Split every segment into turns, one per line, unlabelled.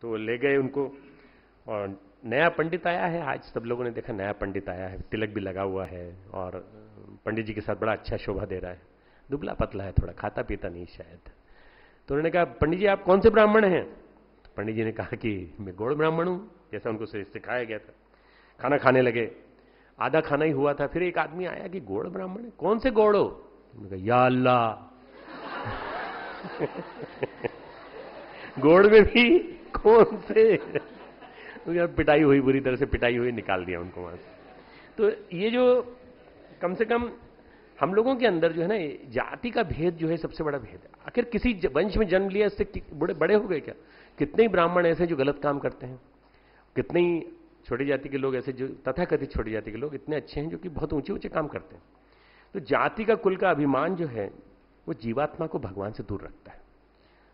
तो ले गए उनको, और नया पंडित आया है, आज सब लोगों ने देखा नया पंडित आया है, तिलक भी लगा हुआ है और पंडित जी के साथ बड़ा अच्छा शोभा दे रहा है, दुबला पतला है थोड़ा, खाता पीता नहीं शायद। तो उन्होंने कहा, पंडित जी आप कौन से ब्राह्मण हैं? तो पंडित जी ने कहा कि मैं गौड़ ब्राह्मण हूं, जैसा उनको सिखाया गया था। खाना खाने लगे, आधा खाना ही हुआ था, फिर एक आदमी आया कि गौड़ ब्राह्मण है, कौन से गौड़ हो? उन्होंने कहा या अल्लाह गौड़ में भी कौन से? तो यार पिटाई हुई, बुरी तरह से पिटाई हुई, निकाल दिया उनको वहां से। तो ये जो कम से कम हम लोगों के अंदर जो है ना, जाति का भेद जो है सबसे बड़ा भेद है। आखिर किसी वंश में जन्म लिया, इससे बड़े बड़े हो गए क्या? कितने ही ब्राह्मण ऐसे जो गलत काम करते हैं, कितने ही छोटी जाति के लोग ऐसे जो तथाकथित छोटी जाति के लोग इतने अच्छे हैं जो कि बहुत ऊंचे ऊंचे काम करते हैं। तो जाति का, कुल का अभिमान जो है वो जीवात्मा को भगवान से दूर रखता है।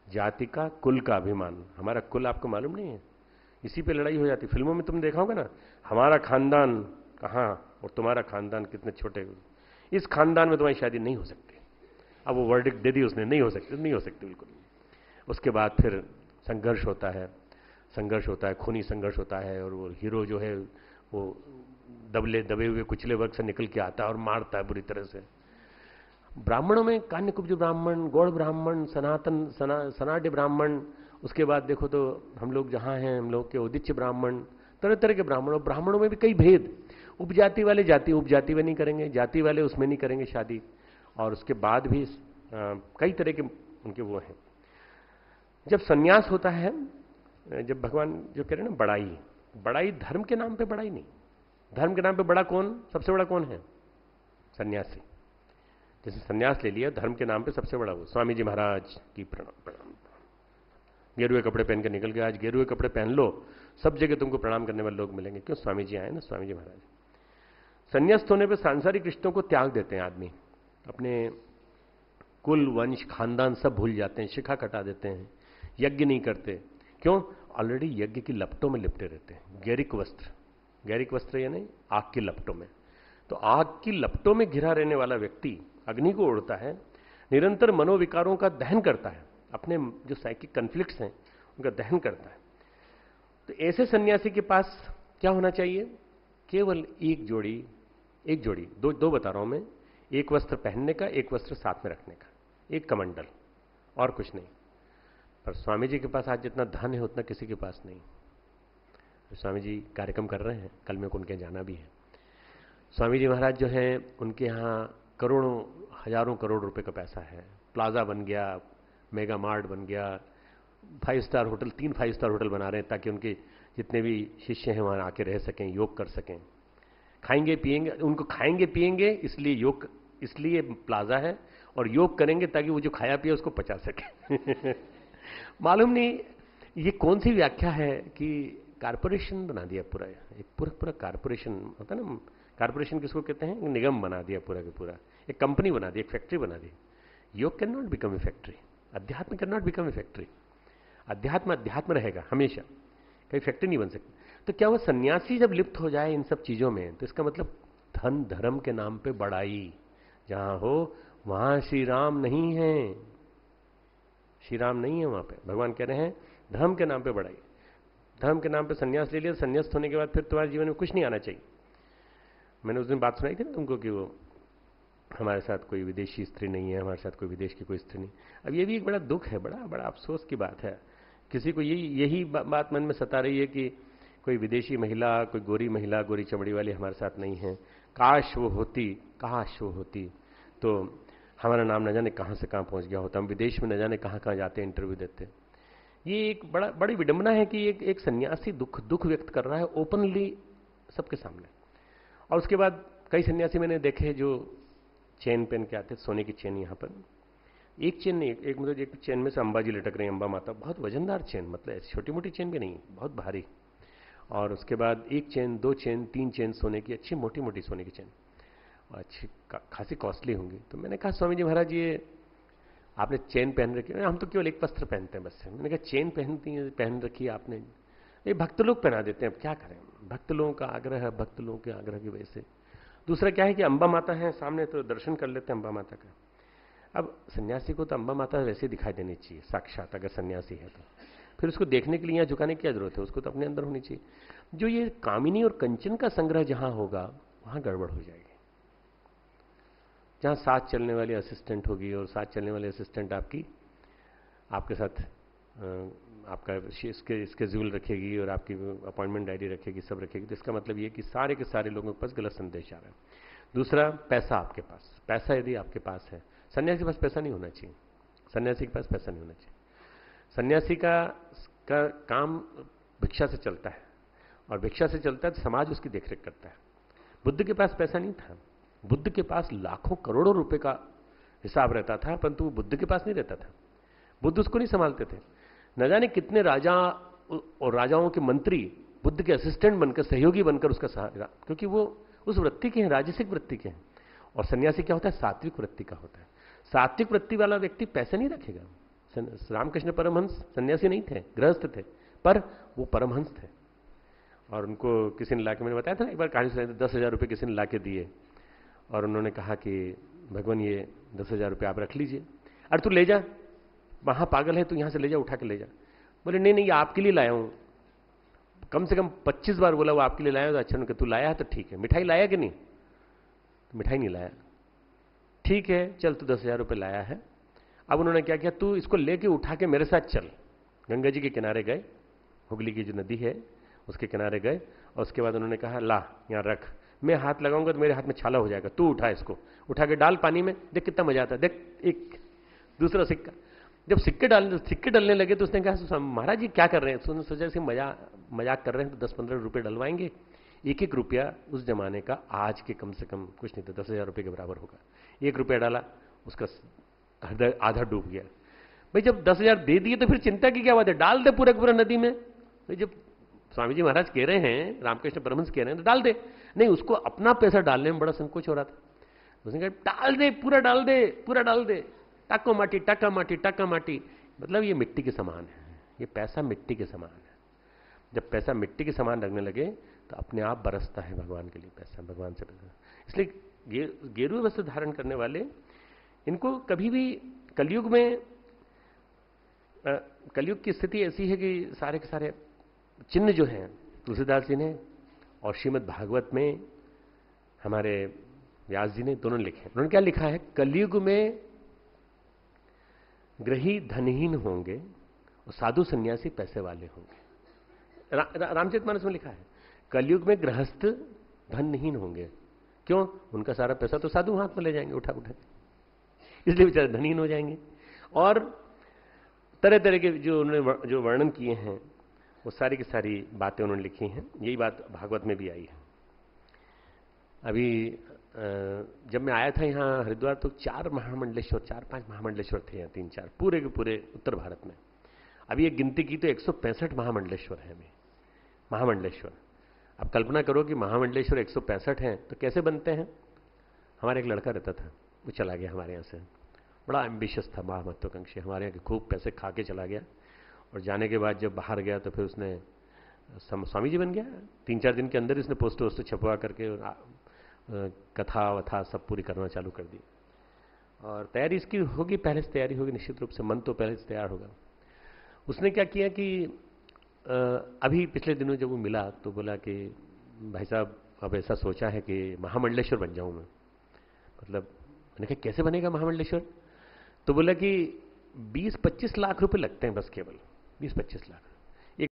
जाति का, कुल का अभिमान, हमारा कुल आपको मालूम नहीं है, इसी पे लड़ाई हो जाती। फिल्मों में तुम देखा होगा ना, हमारा खानदान कहां और तुम्हारा खानदान कितने छोटे, इस खानदान में तुम्हारी शादी नहीं हो सकती। अब वो वर्डिक्ट दे दी उसने, नहीं हो सकती, नहीं हो सकती बिल्कुल। उसके बाद फिर संघर्ष होता है, संघर्ष होता है, खूनी संघर्ष होता है, और वो हीरो जो है वो दबे हुए कुचले वर्ग से निकल के आता है और मारता है बुरी तरह से। ब्राह्मणों में कान्यकुब्ज ब्राह्मण, गौड़ ब्राह्मण, सनातन सनाड्य ब्राह्मण, उसके बाद देखो तो हम लोग जहां हैं, हम लोग के उदिच्य ब्राह्मण, तरह तरह के ब्राह्मण। और ब्राह्मणों में भी कई भेद, उपजाति वाले जाति उपजाति में नहीं करेंगे, जाति वाले उसमें नहीं करेंगे शादी, और उसके बाद भी कई तरह के उनके वो हैं। जब सन्यास होता है, जब भगवान जो कह रहे हैं ना, बड़ाई, बड़ाई धर्म के नाम पे बड़ाई नहीं, धर्म के नाम पे बड़ा कौन, सबसे बड़ा कौन है? सन्यासी। जैसे सन्यास ले लिया, धर्म के नाम पे सबसे बड़ा वो स्वामी जी महाराज की प्रणाम प्रणाम, गेरुए कपड़े पहन के निकल गए, आज गेरुए कपड़े पहन लो, सब जगह तुमको प्रणाम करने वाले लोग मिलेंगे, क्यों? स्वामी जी आए ना, स्वामी जी महाराज। संन्यास्त होने पे सांसारिक रिश्तों को त्याग देते हैं आदमी, अपने कुल वंश खानदान सब भूल जाते हैं, शिखा कटा देते हैं, यज्ञ नहीं करते। क्यों? ऑलरेडी यज्ञ की लपटों में लिपटे रहते हैं। गैरिक वस्त्र, गैरिक वस्त्र यानी आग की लपटों में। तो आग की लपटों में घिरा रहने वाला व्यक्ति अग्नि को उड़ता है, निरंतर मनोविकारों का दहन करता है, अपने जो साइकिक कन्फ्लिक्ट्स हैं उनका दहन करता है। तो ऐसे सन्यासी के पास क्या होना चाहिए? केवल एक जोड़ी, दो बता रहा हूं मैं, एक वस्त्र पहनने का, एक वस्त्र साथ में रखने का, एक कमंडल, और कुछ नहीं। पर स्वामी जी के पास आज जितना धन है उतना किसी के पास नहीं। तो स्वामी जी कार्यक्रम कर रहे हैं, कल मेरे को उनके जाना भी है। स्वामी जी महाराज जो हैं, उनके यहाँ करोड़ों हजारों करोड़ रुपए का पैसा है, प्लाजा बन गया, मेगा मार्ट बन गया, 5 स्टार होटल, 3 5 स्टार होटल बना रहे हैं ताकि उनके जितने भी शिष्य हैं वहां आके रह सकें, योग कर सकें। खाएंगे पिएंगे, उनको खाएंगे पिएंगे इसलिए योग, इसलिए प्लाजा है, और योग करेंगे ताकि वो जो खाया पिया उसको पचा सके मालूम नहीं ये कौन सी व्याख्या है कि कारपोरेशन बना दिया पूरा, एक पूरा कारपोरेशन होता है ना, कारपोरेशन किसको कहते हैं? निगम बना दिया पूरा का पूरा, एक कंपनी बना दी, एक फैक्ट्री बना दी। योग can not become a factory, अध्यात्म can not become a factory. अध्यात्म अध्यात्म रहेगा हमेशा, कहीं फैक्ट्री नहीं बन सकती। तो क्या वो सन्यासी जब लिप्त हो जाए इन सब चीजों में, तो इसका मतलब धन धर्म के नाम पे बड़ाई जहां हो वहां श्री राम नहीं है, श्री राम नहीं है वहां पे। भगवान कह रहे हैं धर्म के नाम पे बड़ाई, धर्म के नाम पे सन्यास ले लिया, सन्यास्त होने के बाद फिर तुम्हारे जीवन में कुछ नहीं आना चाहिए। मैंने उस दिन बात सुनाई थी ना तुमको कि वो हमारे साथ कोई विदेशी स्त्री नहीं है, हमारे साथ कोई विदेश की कोई स्त्री नहीं। अब ये भी एक बड़ा दुख है, बड़ा बड़ा अफसोस की बात है। किसी को यही बात मन में सता रही है कि कोई विदेशी महिला, कोई गोरी महिला, गोरी चमड़ी वाली हमारे साथ नहीं है। काश वो होती, काश वो होती तो हमारा नाम न जाने कहां से कहां पहुंच गया होता, हम विदेश में न जाने कहां कहां जाते इंटरव्यू देते। ये एक बड़ी विडंबना है कि एक सन्यासी दुख व्यक्त कर रहा है ओपनली सबके सामने। और उसके बाद कई सन्यासी मैंने देखे जो चेन पहन के आते, सोने की चेन यहां पर, एक चेन नहीं, एक मतलब एक चेन में से अंबाजी लटक रही है, अंबा माता, बहुत वजनदार चेन, मतलब छोटी मोटी चेन भी नहीं, बहुत भारी। और उसके बाद एक चेन, 2 चेन, 3 चेन सोने की, अच्छी मोटी मोटी सोने की चेन, अच्छी खासी कॉस्टली होंगी। तो मैंने कहा स्वामी जी महाराज ये आपने चेन पहन रखी है? हम तो केवल एक वस्त्र पहनते हैं बस। मैंने कहा चेन पहन रखी है आपने? ये भक्त लोग पहना देते हैं, अब क्या करें, भक्त लोगों का आग्रह है, भक्त लोगों के आग्रह की वजह से। दूसरा क्या है कि अंबा माता है सामने, तो दर्शन कर लेते हैं अंबा माता का। अब सन्यासी को तो अंबा माता वैसे दिखाई देनी चाहिए साक्षात, अगर सन्यासी है तो। फिर उसको देखने के लिए यहाँ झुकाने की क्या जरूरत है, उसको तो अपने अंदर होनी चाहिए। जो ये कामिनी और कंचन का संग्रह जहां होगा वहां गड़बड़ हो जाएगी। जहां साथ चलने वाली असिस्टेंट होगी और साथ चलने वाली असिस्टेंट आपके साथ आपका स्केड्यूल रखेगी और आपकी अपॉइंटमेंट डायरी रखेगी, सब रखेगी, तो इसका मतलब ये कि सारे के सारे लोगों के पास गलत संदेश आ रहा है। दूसरा, पैसा आपके पास, पैसा यदि आपके पास है, सन्यासी के पास पैसा नहीं होना चाहिए, सन्यासी के पास पैसा नहीं होना चाहिए। सन्यासी का काम भिक्षा से चलता है और भिक्षा से चलता है तो समाज उसकी देखरेख करता है। बुद्ध के पास पैसा नहीं था, बुद्ध के पास लाखों करोड़ों रुपए का हिसाब रहता था, परंतु वो बुद्ध के पास नहीं रहता था, बुद्ध उसको नहीं संभालते थे। न जाने कितने राजा और राजाओं के मंत्री बुद्ध के असिस्टेंट बनकर, सहयोगी बनकर उसका सहारा, क्योंकि वो उस वृत्ति के हैं, राजसिक वृत्ति के हैं। और सन्यासी क्या होता है, सात्विक वृत्ति का होता है। सात्विक वृत्ति वाला व्यक्ति पैसे नहीं रखेगा। रामकृष्ण परमहंस सन्यासी नहीं थे, गृहस्थ थे, पर वो परमहंस थे। और उनको किसी ने लाके, मैंने बताया था ना एक बार कहानी सुनाई थी, 10,000 रुपये किसी ने लाके दिए और उन्होंने कहा कि भगवान ये 10,000 रुपये आप रख लीजिए। अरे तू ले जा, वहां पागल है, तू यहां से ले जा, उठा के ले जा। बोले नहीं नहीं, ये आपके लिए लाया हूं। कम से कम 25 बार बोला वो आपके लिए लाया, तो अच्छा उन्होंने, तू लाया है तो ठीक है। मिठाई लाया कि नहीं? तो मिठाई नहीं लाया। ठीक है चल, तू 10,000 रुपये लाया है। अब उन्होंने क्या किया, तू इसको लेके उठा के मेरे साथ चल। गंगा जी के किनारे गए, हुगली की जो नदी है उसके किनारे गए, और उसके बाद उन्होंने कहा ला यहां रख, मैं हाथ लगाऊंगा तो मेरे हाथ में छाला हो जाएगा, तू उठा इसको, उठा के डाल पानी में, देख कितना मजा आता है, देख एक दूसरा सिक्का। जब सिक्के डलने लगे तो उसने कहा महाराज जी क्या कर रहे हैं? सोचा कि मजाक कर रहे हैं तो 10-15 रुपए डलवाएंगे। एक एक रुपया उस जमाने का आज के कम से कम कुछ नहीं था, 10,000 रुपये के बराबर होगा। 1 रुपया डाला, उसका हृदय आधा डूब गया। भाई जब 10,000 दे दिए तो फिर चिंता की क्या बात है, डाल दे पूरा नदी में। भाई जब स्वामी जी महाराज कह रहे हैं, रामकृष्ण परमहंस कह रहे हैं, तो डाल दे। नहीं, उसको अपना पैसा डालने में बड़ा संकोच हो रहा था। उसने कहा डाल दे, पूरा डाल दे, टाका माटी। मतलब ये मिट्टी के समान है, ये पैसा मिट्टी के समान है। जब पैसा मिट्टी के समान लगने लगे तो अपने आप बरसता है भगवान के लिए पैसा, भगवान से पैसा। इसलिए गेरुए वस्त्र धारण करने वाले, इनको कभी भी कलयुग में, कलयुग की स्थिति ऐसी है कि सारे के सारे चिन्ह जो हैं तुलसीदास जी ने और श्रीमद् भागवत में हमारे व्यास जी ने दोनों लिखे। उन्होंने क्या लिखा है, कलयुग में ग्रही धनहीन होंगे और साधु सन्यासी पैसे वाले होंगे। रामचरितमानस में लिखा है, कलयुग में गृहस्थ धनहीन होंगे। क्यों? उनका सारा पैसा तो साधु हाथ में ले जाएंगे उठा के, इसलिए बेचारे धनहीन हो जाएंगे। और तरह तरह के जो उन्होंने जो वर्णन किए हैं वो सारी की सारी बातें उन्होंने लिखी हैं। यही बात भागवत में भी आई है। अभी जब मैं आया था यहाँ हरिद्वार तो 4-5 महामंडलेश्वर थे यहाँ, 3-4 पूरे के पूरे उत्तर भारत में। अभी एक गिनती की तो 165 महामंडलेश्वर है अभी, महामंडलेश्वर। अब कल्पना करो कि महामंडलेश्वर 165 हैं तो कैसे बनते हैं। हमारे एक लड़का रहता था, वो चला गया हमारे यहाँ से, बड़ा एम्बिशियस था, महत्वाकांक्षी, हमारे यहाँ खूब पैसे खा के चला गया। और जाने के बाद जब बाहर गया तो फिर उसने स्वामी जी बन गया। 3-4 दिन के अंदर इसने पोस्टर वोस्टर छपवा करके कथा वथा सब पूरी करना चालू कर दी। और तैयारी इसकी होगी, पहले से तैयारी होगी निश्चित रूप से, मन तो पहले से तैयार होगा। उसने क्या किया कि अभी पिछले दिनों जब वो मिला तो बोला कि भाई साहब अब ऐसा सोचा है कि महामंडलेश्वर बन जाऊं मैं। मतलब मैंने कहा कैसे बनेगा महामंडलेश्वर? तो बोला कि 20-25 लाख रुपए लगते हैं बस, केवल 20-25 लाख।